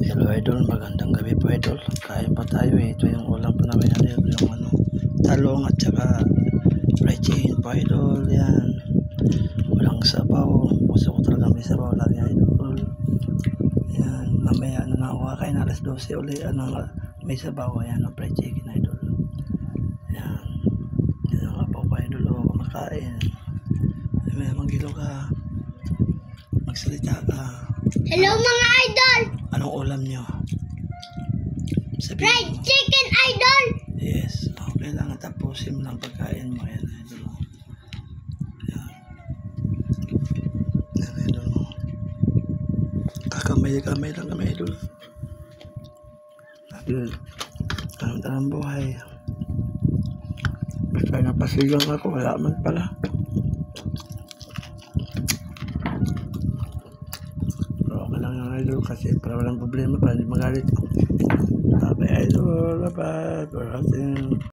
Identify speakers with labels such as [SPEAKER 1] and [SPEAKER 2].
[SPEAKER 1] Hello idol, magandang gabi po idol. Kain pa tayo eh. Ito yung ulam po namin idol, yung talong at saka fried chicken po idol. Yan. Walang sabaw. Gusto ko talaga may sabaw lagi idol. Yan. Mamaya na ako kakain alas 12 ulit. May sabaw. Yan ang fried chicken idol. Yan. Yan ang apaw pa idol. O kumakain. May manggilo ka. Magsalita ka.
[SPEAKER 2] Hello mga idol!
[SPEAKER 1] Anong ulam nyo?
[SPEAKER 2] Fried chicken idol!
[SPEAKER 1] Yes. Kailangan tapusin mo lang pagkain mo. Yan, idol. Yan. Yan, idol. Kakamay lang kami, idol. Idol. Ang dalang buhay. Basta napasigang ako, wala man pala. Idol kasi para walang problema para hindi magalit. Bye idol, bye bye for watching.